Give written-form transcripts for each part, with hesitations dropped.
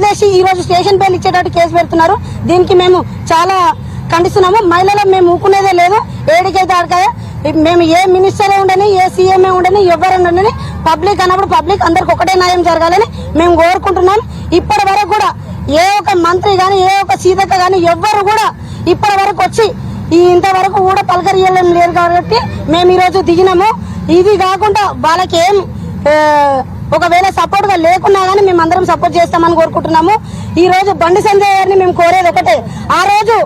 నిలదీసి ఈ రోజు స్టేషన్ బెయిల్ ఇచ్చేటట్టు కేసు పెడుతున్నారు. దీనికి మేము చాలా ఖండిస్తున్నాము. మహిళలు మేము ఊకునేదే లేదు. ఏడికైతే ఆడకాయ మేము ఏ మినిస్టర్ ఉండని, ఏ సీఎంఏ ఉండని, ఎవరు ఉండని, పబ్లిక్ అన్నప్పుడు పబ్లిక్ అందరికి ఒకటే న్యాయం జరగాలని మేము కోరుకుంటున్నాం. ఇప్పటి వరకు కూడా ఏ ఒక్క మంత్రి గాని, ఏ ఒక్క సీతక్క గాని ఎవ్వరు కూడా ఇప్పటి వరకు వచ్చి ఇంతవరకు కూడా పలకరియడం లేదు. కాబట్టి మేము ఈ రోజు దిగినాము. ఇది కాకుండా వాళ్ళకి ఏం ఒకవేళ సపోర్ట్ గా లేకున్నా గానీ మేము అందరం సపోర్ట్ చేస్తామని కోరుకుంటున్నాము. ఈ రోజు బండి సంజయ్ గారిని మేము కోరేది ఒకటే, ఆ రోజు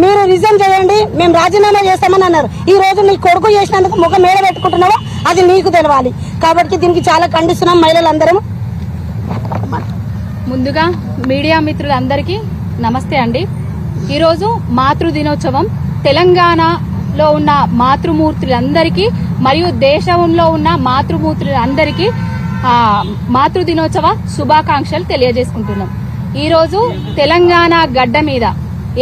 మీరు రిజైన్ చేయండి, మేము రాజీనామా చేస్తామని అన్నారు. ఈ రోజు నీ కొడుకు చేసినందుకు ముఖం మేడ పెట్టుకుంటున్నావో అది నీకు తెలవాలి. కాబట్టి దీనికి చాలా ఖండిస్తున్నాం మహిళలందరం. ముందుగా మీడియా మిత్రులందరికీ నమస్తే అండి. ఈరోజు మాతృ దినోత్సవం. తెలంగాణలో ఉన్న మాతృమూర్తులందరికీ మరియు దేశంలో ఉన్న మాతృమూర్తులందరికీ మాతృ దినోత్సవ శుభాకాంక్షలు తెలియజేసుకుంటున్నాం. ఈరోజు తెలంగాణ గడ్డ మీద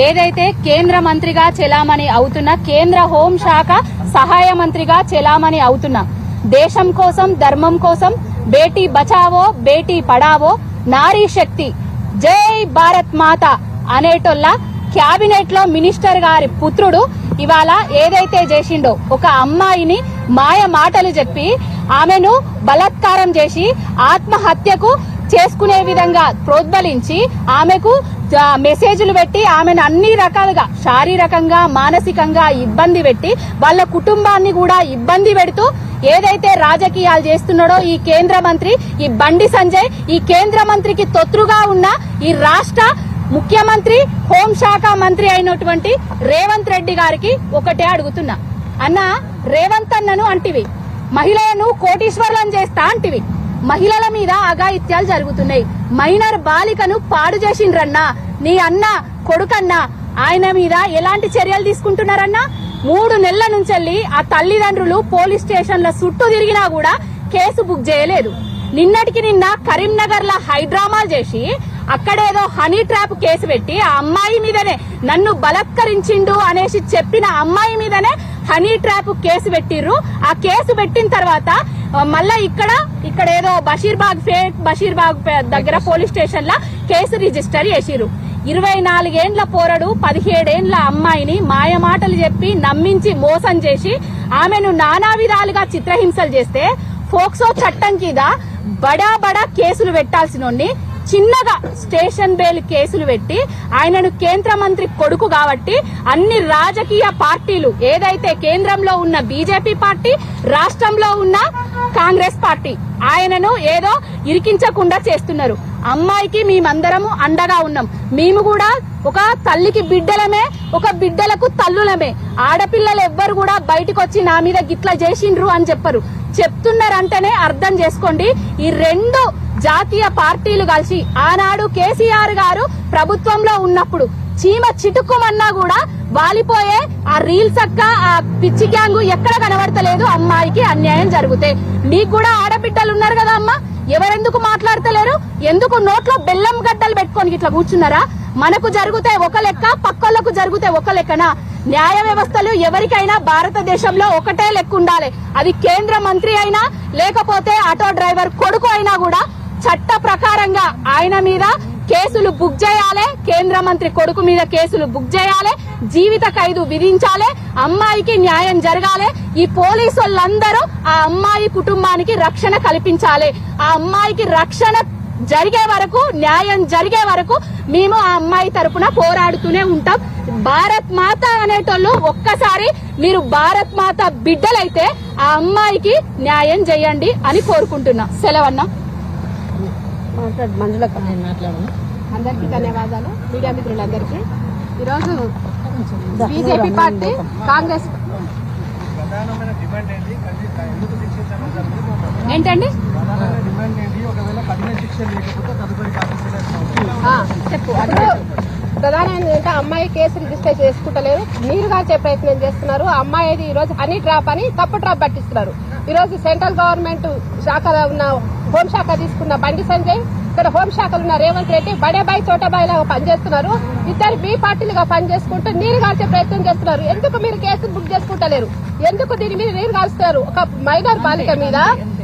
ఏదైతే కేంద్ర మంత్రిగా చెలామణి అవుతున్న, కేంద్ర హోంశాఖ సహాయ మంత్రిగా చెలామణి అవుతున్న, దేశం కోసం ధర్మం కోసం బేటీ బచావో బేటీ పడావో నారీ శక్తి జై భారత్ మాత అనేటోళ్ళ క్యాబినెట్ లో మినిస్టర్ గారి పుత్రుడు ఇవాళ ఏదైతే చేసిండో, ఒక అమ్మాయిని మాయ మాటలు చెప్పి ఆమెను బలాత్కారం చేసి ఆత్మహత్యకు చేసుకునే విధంగా ప్రోద్బలించి ఆమెకు మెసేజ్లు పెట్టి ఆమెను అన్ని రకాలుగా శారీరకంగా మానసికంగా ఇబ్బంది పెట్టి వాళ్ళ కుటుంబాన్ని కూడా ఇబ్బంది పెడుతూ ఏదైతే రాజకీయాలు చేస్తున్నాడో ఈ కేంద్ర మంత్రి, ఈ బండి సంజయ్, ఈ కేంద్ర మంత్రికి తొత్తుగా ఉన్న ఈ రాష్ట్ర ముఖ్యమంత్రి హోంశాఖ మంత్రి అయినటువంటి రేవంత్ రెడ్డి గారికి ఒకటే అడుగుతున్నా. అన్న, రేవంత్ అన్నను అంటివి, మహిళలను కోటీశ్వర్లను చేస్తా అంటివి, మహిళల మీద అఘాయిత్యాలు జరుగుతున్నాయి, మైనర్ బాలికను పాడు చేసిండ్రన్నా, నీ అన్న కొడుకన్నా ఆయన మీద ఎలాంటి చర్యలు తీసుకుంటున్నారన్నా? 3 నెలల నుంచి ఆ తల్లిదండ్రులు పోలీస్ స్టేషన్ల చుట్టూ తిరిగినా కూడా కేసు బుక్ చేయలేదు. నిన్నటికి నిన్న కరీంనగర్ లో హైడ్రామాలు చేసి అక్కడేదో హనీ ట్రాప్ కేసు పెట్టి ఆ అమ్మాయి మీదనే, నన్ను బలాత్కరించిండు అనేసి చెప్పిన అమ్మాయి మీదనే హనీ ట్రాప్ కేసు పెట్టిర్రు. ఆ కేసు పెట్టిన తర్వాత మళ్ళా ఇక్కడ ఏదో బషీర్బాగ్ దగ్గర పోలీస్ స్టేషన్ లా కేసు రిజిస్టర్ చేసిర్రు. 24 ఏండ్ల పోరడు 17 ఏండ్ల అమ్మాయిని మాయమాటలు చెప్పి నమ్మించి మోసం చేసి ఆమెను నానా విధాలుగా చిత్రహింసలు చేస్తే ఫోక్సో చట్టం కింద బడా కేసులు పెట్టాల్సినోన్ని చిన్నగా స్టేషన్ బెయిల్ కేసులు పెట్టి ఆయనను కేంద్ర మంత్రి కొడుకు కాబట్టి అన్ని రాజకీయ పార్టీలు, ఏదైతే కేంద్రంలో ఉన్న బీజేపీ పార్టీ, రాష్ట్రంలో ఉన్న కాంగ్రెస్ పార్టీ ఆయనను ఏదో ఇరికించకుండా చేస్తున్నారు. అమ్మాయికి మేమందరము అండగా ఉన్నాం. మేము కూడా ఒక తల్లికి బిడ్డలమే, ఒక బిడ్డలకు తల్లులమే. ఆడపిల్లలు ఎవ్వరు కూడా బయటకు వచ్చి నా మీద గిట్లా చేసిండ్రు అని చెప్పరు. చెప్తున్నారంటేనే అర్థం చేసుకోండి. ఈ 2 జాతీయ పార్టీలు కలిసి ఆనాడు కేసీఆర్ గారు ప్రభుత్వంలో ఉన్నప్పుడు చీమ చిటుక్కుమన్నా కూడా వాలిపోయే ఆ రీల్స్ అక్క, ఆ పిచ్చి గ్యాంగు ఎక్కడ కనబడతలేదు. అమ్మాయికి అన్యాయం జరిగితే మీకు కూడా ఆడబిడ్డలు ఉన్నారు కదా అమ్మా, ఎవరెందుకు మాట్లాడతలేరు? ఎందుకు నోట్లో బెల్లం గడ్డలు పెట్టుకొని ఇట్లా కూర్చున్నారా? మనకు జరిగితే ఒక లెక్క, పక్కోళ్లకు జరిగితే ఒక లెక్కనా? న్యాయ వ్యవస్థలు ఎవరికైనా భారతదేశంలో ఒకటే లెక్క ఉండాలి. అది కేంద్ర మంత్రి అయినా లేకపోతే ఆటో డ్రైవర్ కొడుకు అయినా కూడా చట్ట ప్రకారంగా ఆయన మీద కేసులు బుక్ చేయాలి, కేంద్ర మంత్రి కొడుకు మీద కేసులు బుక్ చేయాలి, జీవిత ఖైదు విధించాలి, అమ్మాయికి న్యాయం జరగాలి. ఈ పోలీసు వాళ్ళందరూ ఆ అమ్మాయి కుటుంబానికి రక్షణ కల్పించాలి. ఆ అమ్మాయికి రక్షణ జరిగే వరకు, న్యాయం జరిగే వరకు మేము ఆ అమ్మాయి తరపున పోరాడుతూనే ఉంటాం. భారత్ మాత అనేటోళ్ళు ఒక్కసారి మీరు భారత్ మాత బిడ్డలైతే ఆ అమ్మాయికి న్యాయం చేయండి అని కోరుకుంటున్నా. సెలవన్నా. అందరికీ ధన్యవాదాలు. మీడియా మిత్రులందరికీ ఈరోజు బీజేపీ పార్టీ, కాంగ్రెస్ ఏంటండి చెప్పు. అప్పుడు ప్రధానంగా ఏంటంటే అమ్మాయి కేసు రిజిస్టర్ చేసుకుంటలేరు, మీరు కాల్చే ప్రయత్నం చేస్తున్నారు. ఆ అమ్మాయి ఈ రోజు హనీ ట్రాప్ అని తప్పు ట్రాప్ పట్టిస్తున్నారు. ఈ రోజు సెంట్రల్ గవర్నమెంట్ శాఖలో ఉన్న హోంశాఖ తీసుకున్న బండి సంజయ్, ఇక్కడ హోంశాఖలో ఉన్న రేవంత్ రెడ్డి బడేబాయి చోటాబాయి లాగా పనిచేస్తున్నారు. ఇద్దరు బి పార్టీలుగా పనిచేసుకుంటూ నీరు కాల్చే ప్రయత్నం చేస్తున్నారు. ఎందుకు మీరు కేసులు బుక్ చేసుకుంటలేరు? ఎందుకు దీని మీద నీరు కాల్స్తున్నారు? ఒక మైనర్ బాలిక మీద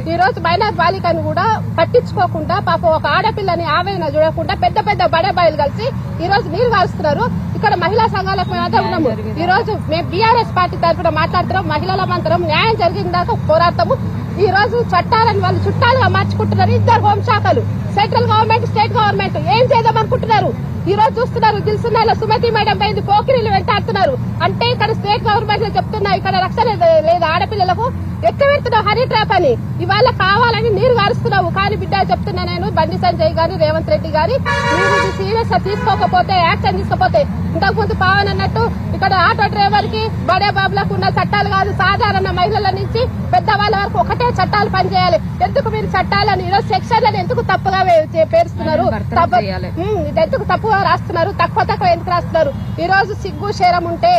ఈ రోజు మైనార్ బాలికను కూడా పట్టించుకోకుండా పాపం ఒక ఆడపిల్లని ఆవేదన చూడకుండా పెద్ద పెద్ద బడబాయిలు కలిసి ఈ రోజు నీరు కాలుస్తున్నారు. ఇక్కడ మహిళా సంఘాలకు మేము అదే ఉన్నాము. ఈ రోజు మేము బీఆర్ఎస్ పార్టీ తరఫున మాట్లాడుతున్నాం. మహిళల మంత్రం న్యాయం జరిగిన దాకా పోరాడతాము. ఈ రోజు చట్టాలను వాళ్ళు చుట్టాలుగా మార్చుకుంటున్నారు. ఇద్దరు హోంశాఖలు, సెంట్రల్ గవర్నమెంట్, స్టేట్ గవర్నమెంట్ ఏం చేద్దాం అనుకుంటున్నారు. ఈ రోజు చూస్తున్నారు దిల్సున్నాలో సుమతి మేడం పోయింది, పోకిరీలు వెంటాడుతున్నారు. అంటే ఇక్కడ స్టేట్ గవర్నమెంట్ చెప్తున్నా ఇక్కడ రక్షణ లేదు ఆడపిల్లలకు, ఎక్క పెడుతున్నావు హనీ ట్రాప్ అని. ఇవాళ కావాలని నీరు గారుస్తున్నావు. కానీ బిడ్డ చెప్తున్నా నేను, బండి సంజయ్ గాని రేవంత్ రెడ్డి గారి మీరు ఇది సీరియస్ తీసుకోకపోతే, యాక్షన్ తీసుకోకపోతే, ఇంతకుముందు పవన్ అన్నట్టు ఇక్కడ ఆటో డ్రైవర్ కి బడే బాబులకు ఉన్న చట్టాలు కాదు, సాధారణ మహిళల నుంచి పెద్దవాళ్ళ వరకు ఒకటే చట్టాలు పనిచేయాలి. ఎందుకు మీరు చట్టాలను ఈరోజు సెక్షన్లను ఎందుకు తప్పుగా పేరుస్తున్నారు, ఎందుకు తప్పుగా రాస్తున్నారు, తక్కువ ఎందుకు రాస్తున్నారు? ఈ రోజు సిగ్గు శరం ఉంటే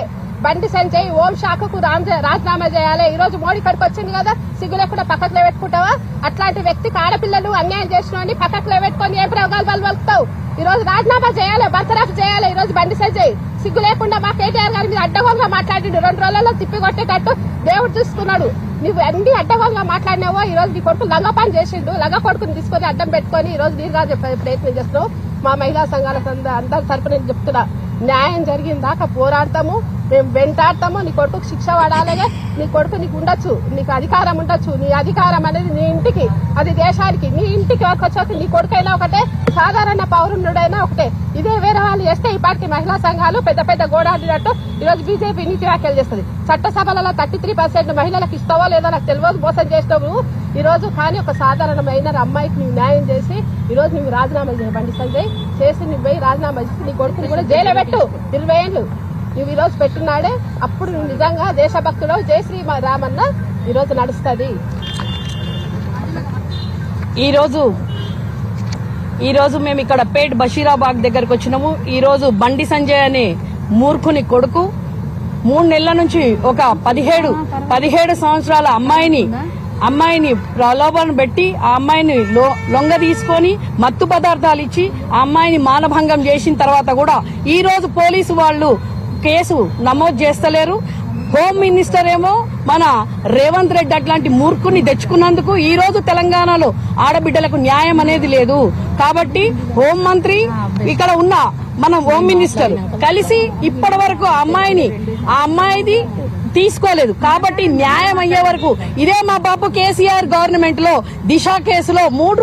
బండి సంజయ్ హోం శాఖకు రాజీనామా చేయాలి. ఈ రోజు మోడీ కడికి వచ్చింది కదా, సిగ్గు లేకుండా పక్కకు పెట్టుకుంటావా? అట్లాంటి వ్యక్తికి ఆడపిల్లలు అన్యాయం చేసిన పక్కకు పెట్టుకొని ఏం ప్రయోగాలు పలుకుతావు? ఈ రోజు రాజీనామా చేయాలి, బర్తరఫ్ చేయాలి. ఈ రోజు బండి సంజయ్ సిగ్గు లేకుండా మా కేటీఆర్ గారి మీద అడ్డగోలుగా మాట్లాడిండు. 2 రోజులలో తిప్పి కొట్టేటట్టు దేవుడు చూస్తున్నాడు. నువ్వు అన్ని అడ్డగోలుగా మాట్లాడినావో ఈ రోజు నీ కొడుకు లంగ పని చేసిండు. లంగ కొడుకుని తీసుకొని అడ్డం పెట్టుకొని ఈ రోజు నీరుగా చెప్పే ప్రయత్నం చేస్తున్నావు. మా మహిళా సంఘాల అందరి తరపున నేను చెప్తున్నా, న్యాయం జరిగిన దాకా పోరాడతాము, మేము వెంటాడతాము. నీ కొడుకు శిక్ష పడాలనే, నీ కొడుకు నీకు ఉండొచ్చు, నీకు అధికారం ఉండొచ్చు. నీ అధికారం అనేది నీ ఇంటికి, అది దేశానికి. నీ ఇంటికి వరకు వచ్చాక నీ కొడుకైనా ఒకటే, సాధారణ పౌరుడైనా ఒకటే. ఇదే వేరే వాళ్ళు చేస్తే ఈ పార్టీ మహిళా సంఘాలు పెద్ద పెద్ద గోడాడినట్టు ఈరోజు బీజేపీ నీతి వ్యాఖ్యలు చేస్తుంది. చట్టసభలలో 33% మహిళలకు ఇస్తావో లేదో నాకు తెలియదు, మోసం చేస్తావు ఈ రోజు. కానీ ఒక సాధారణమైన అమ్మాయికి నువ్వు న్యాయం చేసి ఈ రోజు నువ్వు రాజీనామా చేయ బండి సంజయ్ చేసి నువ్వు పోయి రాజీనామా చేసి నీ కొడుకుని కూడా జైలు పెట్టు. 20 ఏళ్ళు నువ్వు ఈ రోజు పెట్టినాడే, అప్పుడు నువ్వు నిజంగా దేశభక్తుడు జై శ్రీరామన్న ఈ రోజు నడుస్తుంది. ఈ రోజు మేము ఇక్కడ పేట్ బషీరాబాగ్ దగ్గరకు వచ్చినాము. ఈ రోజు బండి సంజయ్ అనే మూర్ఖుని కొడుకు 3 నెలల నుంచి ఒక 17 సంవత్సరాల అమ్మాయిని ప్రలోభన పెట్టి ఆ అమ్మాయిని లొంగ తీసుకొని మత్తు పదార్థాలు ఇచ్చి ఆ అమ్మాయిని మానభంగం చేసిన తర్వాత కూడా ఈ రోజు పోలీసు వాళ్ళు కేసు నమోదు చేస్తలేరు. హోమ్ మినిస్టర్ ఏమో మన రేవంత్ రెడ్డి అట్లాంటి మూర్ఖుని తెచ్చుకున్నందుకు ఈ రోజు తెలంగాణలో ఆడబిడ్డలకు న్యాయం అనేది లేదు. కాబట్టి హోం మంత్రి ఇక్కడ ఉన్న మన హోమ్ మినిస్టర్ కలిసి ఇప్పటి వరకు ఆ అమ్మాయిది తీసుకోలేదు. కాబట్టి న్యాయం అయ్యే వరకు ఇదే మా బాబు కేసీఆర్ గవర్నమెంట్ లో దిశ కేసులో 3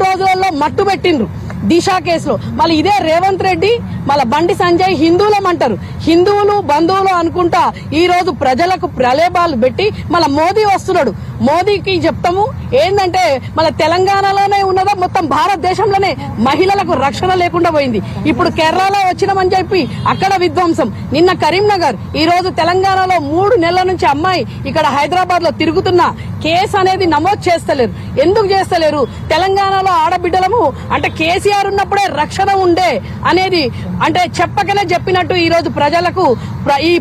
రోజులలో మట్టు పెట్టిండ్రు. దిశ కేసులో మళ్ళీ ఇదే రేవంత్ రెడ్డి మళ్ళీ బండి సంజయ్ హిందువులమంటారు. హిందువులు బంధువులు అనుకుంటా ఈ రోజు ప్రజలకు ప్రలేభాలు పెట్టి మళ్ళీ మోదీ వస్తున్నాడు. మోదీకి చెప్తాము ఏంటంటే మళ్ళీ తెలంగాణలోనే ఉన్నదా, మొత్తం భారతదేశంలోనే మహిళలకు రక్షణ లేకుండా పోయింది. ఇప్పుడు కేరళలో వచ్చినామని చెప్పి అక్కడ విధ్వంసం. నిన్న కరీంనగర్, ఈ రోజు తెలంగాణలో 3 నెలల నుంచి అమ్మాయి ఇక్కడ హైదరాబాద్ లో తిరుగుతున్న కేసు అనేది నమోదు చేస్తలేరు. ఎందుకు చేస్తలేరు? తెలంగాణలో ఆడబిడ్డలము అంటే కేసీఆర్ ఉన్నప్పుడే రక్షణ ఉండే అనేది అంటే చెప్పకనే చెప్పినట్టు ఈ రోజు ప్రజలకు ఈ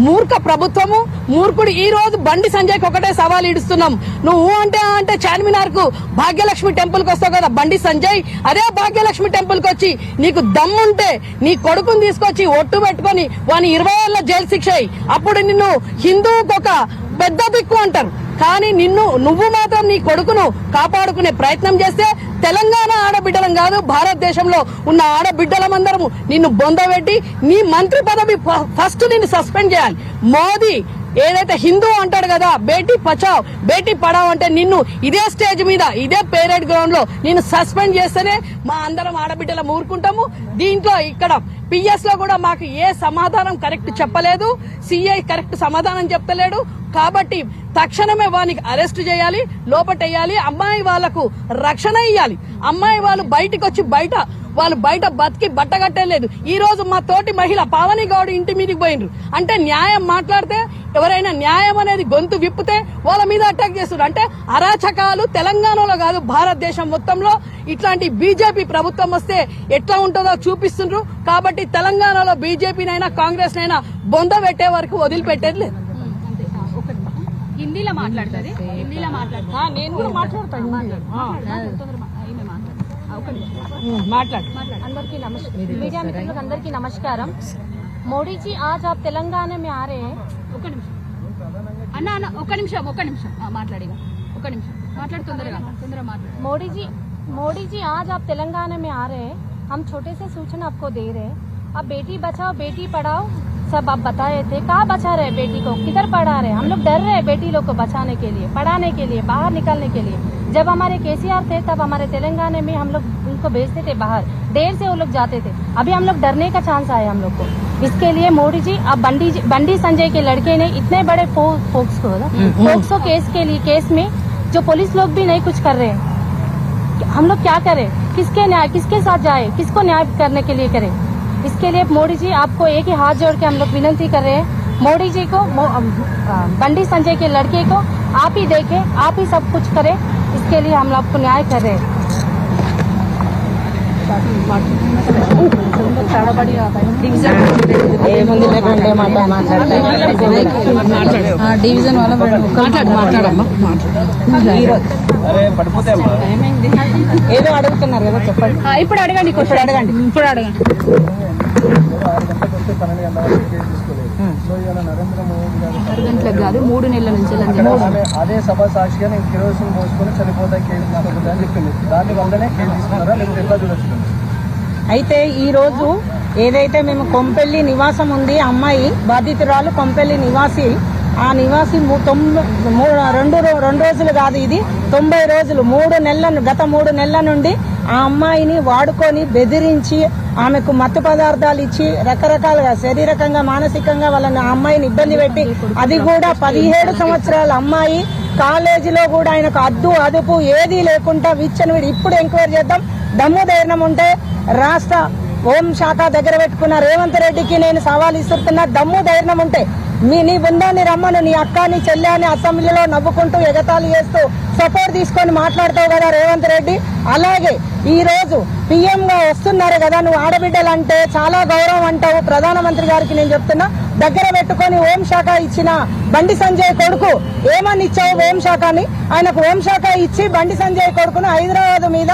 మూర్ఖ ప్రభుత్వము మూర్ఖుడు. ఈ రోజు బండి సంజయ్కి ఒకటే సవాల్ ఇడుస్తున్నాం. నువ్వు అంటే చార్మినార్ కు భాగ్యలక్ష్మి టెంపుల్ కు వస్తావు కదా బండి సంజయ్, అదే భాగ్యలక్ష్మి టెంపుల్ కు వచ్చి నీకు దమ్ముంటే నీ కొడుకుని తీసుకొచ్చి ఒట్టు పెట్టుకుని వాని 20 ఏళ్ల జైలు శిక్ష అయ్యి అప్పుడు నిన్ను హిందువుకు ఒక పెద్ద దిక్కు అంటారు. కానీ నువ్వు మాత్రం నీ కొడుకును కాపాడుకునే ప్రయత్నం చేస్తే తెలంగాణ ఆడబిడ్డలం కాదు, భారతదేశంలో ఉన్న ఆడబిడ్డలమందరము నిన్ను బొందబెట్టి నీ మంత్రి పదవి ఫస్ట్ నిన్ను సస్పెండ్ చేయాలి. మోదీ ఏదైతే హిందూ అంటాడు కదా, బేటీ బచావ్ బేటీ పడావ్ అంటే నిన్ను ఇదే స్టేజ్ మీద ఇదే పేరెడ్ గ్రౌండ్ లో నిన్ను సస్పెండ్ చేస్తేనే మా అందరం ఆడబిడ్డలం ఊరుకుంటాము. దీంట్లో ఇక్కడ పిఎస్ లో కూడా మాకు ఏ సమాధానం కరెక్ట్ చెప్పలేదు, సిఐ కరెక్ట్ సమాధానం చెప్తలేడు. కాబట్టి తక్షణమే వానికి అరెస్ట్ చేయాలి, లోపటేయాలి. అమ్మాయి వాళ్లకు రక్షణ ఇయ్యాలి. అమ్మాయి వాళ్ళు బయటకు వచ్చి వాళ్ళు బయట బతికి బట్టగట్టలేదు. ఈ రోజు మా తోటి మహిళ పావని గౌడ్ ఇంటి మీదకి పోయిండ్రు. అంటే న్యాయం మాట్లాడితే ఎవరైనా న్యాయం అనేది గొంతు విప్పితే వాళ్ళ మీద అటాక్ చేస్తున్నారు. అంటే అరాచకాలు తెలంగాణలో కాదు భారతదేశం మొత్తంలో ఇట్లాంటి బీజేపీ ప్రభుత్వం వస్తే ఎట్లా ఉంటుందో చూపిస్తుండ్రు. కాబట్టి తెలంగాణలో బీజేపీనైనా కాంగ్రెస్ నైనా బొంద పెట్టే వరకు వదిలిపెట్టేది లేదు. హిందీలో మాట్లాడుతుంది, నేను కూడా మాట్లాడతాను. అందరికీ నమస్కారం. మీడియా మిత్రులకు అందరికీ నమస్కారం. మోడీ जी आज आप तेलंगाना में आ रहे हैं. ఒక్క నిమిషం మాట్లాడిగా. ఒక ఒక్క నిమిషం మాట్లాడు, తొందరగా మాట్లాడు. मोदी जी आज आप तेलंगाना में आ रहे हैं, हम छोटे से सूचना आपको दे रहे हैं. आप बेटी बचाओ बेटी पढ़ाओ सब आप बताए थे, कहाँ बचा रहे बेटी को, किधर पढ़ा रहे? हम लोग डर रहे हैं बेटी लोग को बचाने के लिए, पढ़ाने के लिए, बाहर निकलने के लिए. जब हमारे केसीआर थे तब हमारे तेलंगाना में हम लोग उनको भेजते थे बाहर, देर से वो लोग जाते थे. अभी हम लोग डरने का चांस आया हम लोग को. इसके लिए मोदी जी आप बंडी संजय के लड़के ने इतने बड़े फोक्सो केस में जो पुलिस लोग भी नहीं कुछ कर रहे हैं, हम लोग क्या करें? किसके साथ जाए, किसको न्याय करने के लिए करें? इसके लिए मोदी जी आपको एक ही हाथ जोड़ के हम लोग विनती कर रहे हैं. मोदी जी को बंडी संजय के लड़के को आप ही देखें, आप ही सब कुछ करें. इसके लिए हम आपको न्याय कर रहे हैं. డివిజన్ వాళ్ళ ఏదో అడుగుతున్నారు కదా, చెప్పండి. ఇప్పుడు అడగండి, ఇప్పుడు అడగండి. 6 గంటలకు కాదు, 3 నెలల నుంచి అదే సభ సాక్షిగా నేను కిరోసిన్ పోసుకొని చనిపోతా కేసు తీసుకుంటా అని చెప్పింది. దాని వల్లనే కేసు తీసుకున్నారా లేకపోతే ఎట్లా చూడొచ్చు? అయితే ఈ రోజు ఏదైతే మేము కొంపెల్లి నివాసం ఉంది, అమ్మాయి బాధితురాలు కొంపెల్లి నివాసి, ఆ నివాసి 2 రోజులు కాదు, ఇది 90 రోజులు, గత 3 నెలల నుండి ఆ అమ్మాయిని వాడుకొని బెదిరించి ఆమెకు మత్తు పదార్థాలు ఇచ్చి రకరకాలుగా శారీరకంగా మానసికంగా వాళ్ళని ఆ అమ్మాయిని ఇబ్బంది పెట్టి, అది కూడా 17 సంవత్సరాల అమ్మాయి, కాలేజీలో కూడా ఆయనకు అదుపు ఏదీ లేకుండా విచ్చనివిడి. ఇప్పుడు ఎంక్వైరీ చేద్దాం, దమ్ము ధైర్యం ఉంటే రాష్ట్ర హోంశాఖ దగ్గర పెట్టుకున్న రేవంత్ రెడ్డికి నేను సవాల్ ఇస్తున్నా, దమ్ము ధైర్యం ఉంటే నీ బృందాన్ని రమ్మను, నీ అక్క నీ చెల్లె అని అసెంబ్లీలో నవ్వుకుంటూ ఎగతాళి చేస్తూ సపోర్ట్ తీసుకొని మాట్లాడతావు కదా రేవంత్ రెడ్డి. అలాగే ఈ రోజు పీఎం గా వస్తున్నారు కదా, నువ్వు ఆడబిడ్డలంటే చాలా గౌరవం అంటావు. ప్రధానమంత్రి గారికి నేను చెప్తున్నా, దగ్గర పెట్టుకొని హోంశాఖ ఇచ్చిన బండి సంజయ్ కొడుకు ఏమని ఇచ్చావు హోంశాఖని? ఆయనకు హోంశాఖ ఇచ్చి బండి సంజయ్ కొడుకును హైదరాబాద్ మీద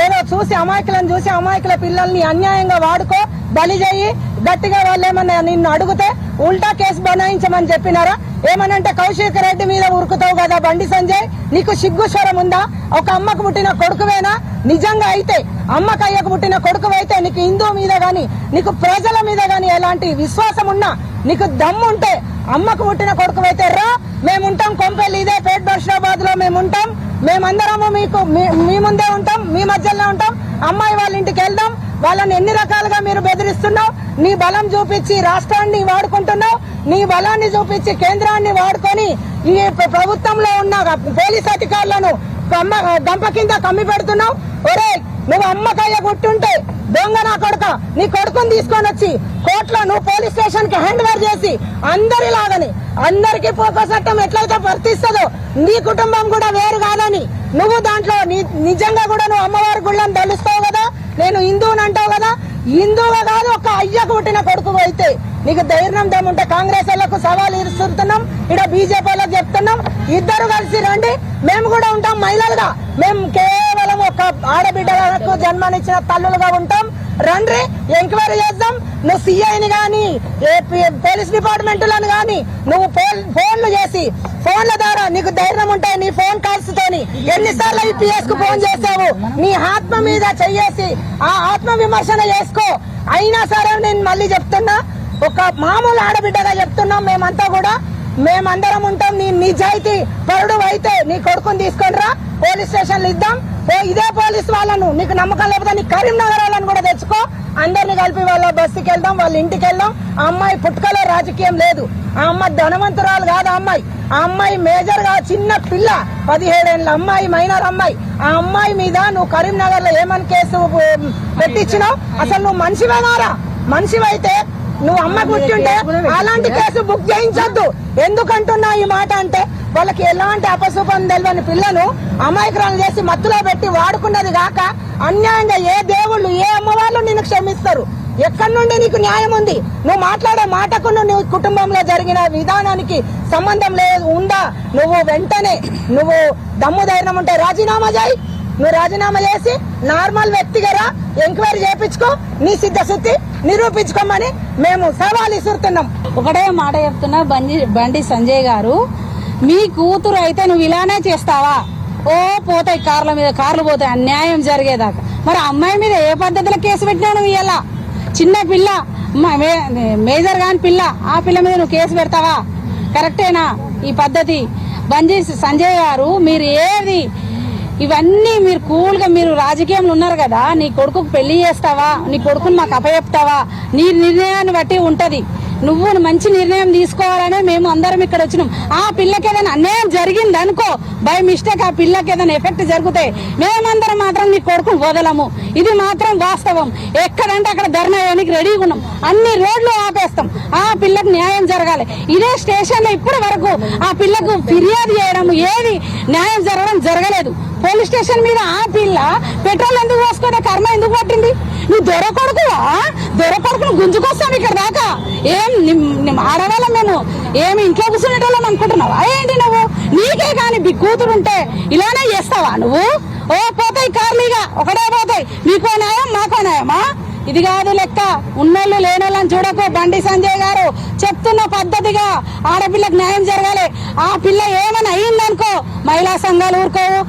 ఏదో చూసి అమాయకులను చూసి అమాయకుల పిల్లల్ని అన్యాయంగా వాడుకో, బలి చేయి, గట్టిగా వాళ్ళు ఏమన్నా నిన్ను అడిగితే ఉల్టా కేసు బనాయించమని చెప్పినారా? ఏమనంటే కౌశిక్ రెడ్డి మీద ఉరుకుతావు కదా బండి సంజయ్, నీకు సిగ్గుస్వరం ఉందా? ఒక అమ్మకు పుట్టిన కొడుకువేనా? నిజంగా అయితే అమ్మకు అయ్యకు పుట్టిన కొడుకువైతే నీకు హిందూ మీద గాని, నీకు ప్రజల మీద గాని ఎలాంటి విశ్వాసం ఉన్నా, నీకు దమ్ముంటే అమ్మకు పుట్టిన కొడుకువైతే రా, మేముంటాం కొంపెల్లి, ఇదే పేట్ బషీరాబాద్ లో మేముంటాం, మేమందరము మీ ముందే ఉంటాం, మీ మధ్యలో ఉంటాం. అమ్మాయి వాళ్ళ ఇంటికి వెళ్దాం. వాళ్ళని ఎన్ని రకాలుగా మీరు బెదిరిస్తున్నావు? నీ బలం చూపించి రాష్ట్రాన్ని వాడుకుంటున్నావు, నీ బలాన్ని చూపించి కేంద్రాన్ని వాడుకొని ఈ ప్రభుత్వంలో ఉన్న పోలీస్ అధికారులను గంప కింద కమ్మి పెడుతున్నావు. ఒరే, నువ్వు అమ్మకాయ కొట్టుంటే దొంగ నా కొడుక, నీ కొడుకుని తీసుకొని వచ్చి కోర్టులో నువ్వు పోలీస్ స్టేషన్ కి హ్యాండ్ ఓవర్ చేసి అందరికి పోకో చట్టం ఎట్లయితే వర్తిస్తుందో నీ కుటుంబం కూడా వేరు కాదని, నువ్వు దాంట్లో నిజంగా కూడా నువ్వు అమ్మవారి గుళ్ళని తలుస్తావు కదా, నేను హిందువుని అంటావు కదా. హిందువుగా కాదు, ఒక అయ్యకు పుట్టిన కొడుకు అయితే నీకు ధైర్యం దమ్ముంటే కాంగ్రెస్ వాళ్ళకు సవాల్ ఇస్తున్నాం, ఇక్కడ బీజేపీ వాళ్ళకి చెప్తున్నాం, ఇద్దరు కలిసి రండి, మేము కూడా ఉంటాం మహిళలుగా, మేము కేవలం ఒక ఆడబిడ్డలకు జన్మనిచ్చిన తల్లులుగా ఉంటాం, రండి ఎంక్వైరీ చేద్దాం. నువ్వు సిఐని గాని పోలీస్ డిపార్ట్మెంట్లను గాని నువ్వు ఫోన్లు చేసి ఫోన్ల ద్వారా నీకు ధైర్యం ఉంటే నీ ఫోన్ కాల్స్ తోని ఎన్నిసార్లు ఐపీఎస్ కు ఫోన్ చేసావు, నీ ఆత్మ మీద చెయ్యేసి ఆ ఆత్మ విమర్శన చేసుకో. అయినా సరే నేను మళ్ళీ చెప్తున్నా, ఒక మామూలు ఆడబిడ్డగా చెప్తున్నాం, మేమందరం ఉంటాం. నీ నిజాయితీ పరుడు అయితే నీ కొడుకుని తీసుకొని రా, పోలీస్ స్టేషన్లు ఇద్దాం. ఇదే పోలీస్ వాళ్ళను నీకు నమ్మకం లేకపోతే నీ కరీంనగర్ వాళ్ళని కూడా తెచ్చుకో, అందరిని కలిపి వాళ్ళ బస్సుకి వెళ్దాం, వాళ్ళ ఇంటికి వెళ్దాం. ఆ అమ్మాయి పుట్టుకలో రాజకీయం లేదు, ఆ అమ్మాయి ధనవంతురాలు కాదు, ఆ అమ్మాయి మేజర్ గా చిన్న పిల్ల, 17 ఏళ్ల అమ్మాయి, మైనర్ అమ్మాయి. ఆ అమ్మాయి మీద నువ్వు కరీంనగర్ లో ఏమని కేసు పెట్టించినావు? అసలు నువ్వు మనిషివేనారా? మనిషివైతే నువ్వు అమ్మ కూర్చుంటే అలాంటి కేసు బుక్ చేయించొద్దు. ఎందుకంటున్నా ఈ మాట అంటే, వాళ్ళకి ఎలాంటి అపశుభం తెలియని పిల్లను అమాయకురాలు చేసి మత్తులో పెట్టి వాడుకున్నది కాక అన్యాయంగా ఏ దేవుళ్ళు ఏ అమ్మవాళ్ళు నిన్ను క్షమిస్తారు? ఎక్కడి నుండి నీకు న్యాయం ఉంది? నువ్వు మాట్లాడే మాటకు నువ్వు కుటుంబంలో జరిగిన విధానానికి సంబంధం లేదు ఉందా? నువ్వు వెంటనే నువ్వు దమ్ము ధైర్యం ఉంటే రాజీనామా చేయి. నువ్వు రాజీనామా చేసి నార్మల్ వ్యక్తిగా ఎంక్వైరీ చేయించుకో, నీ సిద్ధశుద్ధి నిరూపించుకోమని మేము సవాల్ ఇస్తున్నాం. ఒకటే మాట చెప్తున్నా, బండి సంజయ్ గారు మీ కూతురు అయితే నువ్వు ఇలానే చేస్తావా? ఓ పోతాయి కార్ల మీద కార్లు పోతాయి అన్యాయం జరిగేదాకా. మరి అమ్మాయి మీద ఏ పద్ధతిలో కేసు పెట్టినావు నువ్వు? ఇలా చిన్న పిల్ల మేజర్ కాని పిల్ల, ఆ పిల్ల మీద నువ్వు కేసు పెడతావా? కరెక్టేనా ఈ పద్ధతి? బందీ సంజయ్ గారు, మీరు ఏది ఇవన్నీ మీరు కూల్ గా మీరు రాజకీయంలో ఉన్నారు కదా, నీ కొడుకుకు పెళ్లి చేస్తావా? నీ కొడుకుని మాకు అప్పచెప్తావా? నీ నిర్ణయాన్ని బట్టి ఉంటది. నువ్వు మంచి నిర్ణయం తీసుకోవాలనే మేము అందరం ఇక్కడ వచ్చినాం. ఆ పిల్లకి ఏదైనా అన్యాయం జరిగింది అనుకో, బై మిస్టేక్ ఆ పిల్లకి ఏదైనా ఎఫెక్ట్ జరిగితే మేమందరం మాత్రం నీ కొడుకుని వదలము. ఇది మాత్రం వాస్తవం. ఎక్కడంటే అక్కడ ధర్నా వేయడానికి రెడీగా ఉన్నాం. అన్ని రోడ్లు ఆపేస్తాం. ఆ పిల్లకు న్యాయం జరగాలి. ఇదే స్టేషన్ లో ఇప్పటి వరకు ఆ పిల్లకు ఫిర్యాదు చేయడం ఏది న్యాయం జరగలేదు. పోలీస్ స్టేషన్ మీద ఆ పిల్ల పెట్రోల్ ఎందుకు పోసుకోదా? కర్మ ఎందుకు పట్టింది? నువ్వు దొర కొడుకును గుంజుకొస్తాం ఇక్కడ దాకా. ఏం ఆడవాళ్ళం మేము ఏమి ఇంట్లో కూర్చునేటోళ్ళం అనుకుంటున్నావా ఏంటి నువ్వు? నీకే కాని కూతురు ఉంటే ఇలానే చేస్తావా నువ్వు? ఓ పోతాయి కార్లీగా ఒకటే పోతాయి. మీకో న్యాయం మాకో న్యాయమా? ఇది కాదు లెక్క. ఉన్నోళ్ళు లేనోళ్ళని చూడకు. బండి సంజయ్ గారు చెప్తున్న పద్ధతిగా ఆడపిల్లకు న్యాయం జరగాలి. ఆ పిల్ల ఏమైనా అయ్యిందనుకో మహిళా సంఘాలు ఊరుకోవు,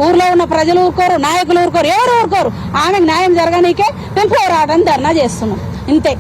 ఊర్లో ఉన్న ప్రజలు ఊరుకోరు, నాయకులు ఊరుకోరు, ఎవరు ఊరుకోరు. ఆమెకు న్యాయం జరగనీకే మేము పోరాటం ధర్నా చేస్తున్నాం. ఇంతే.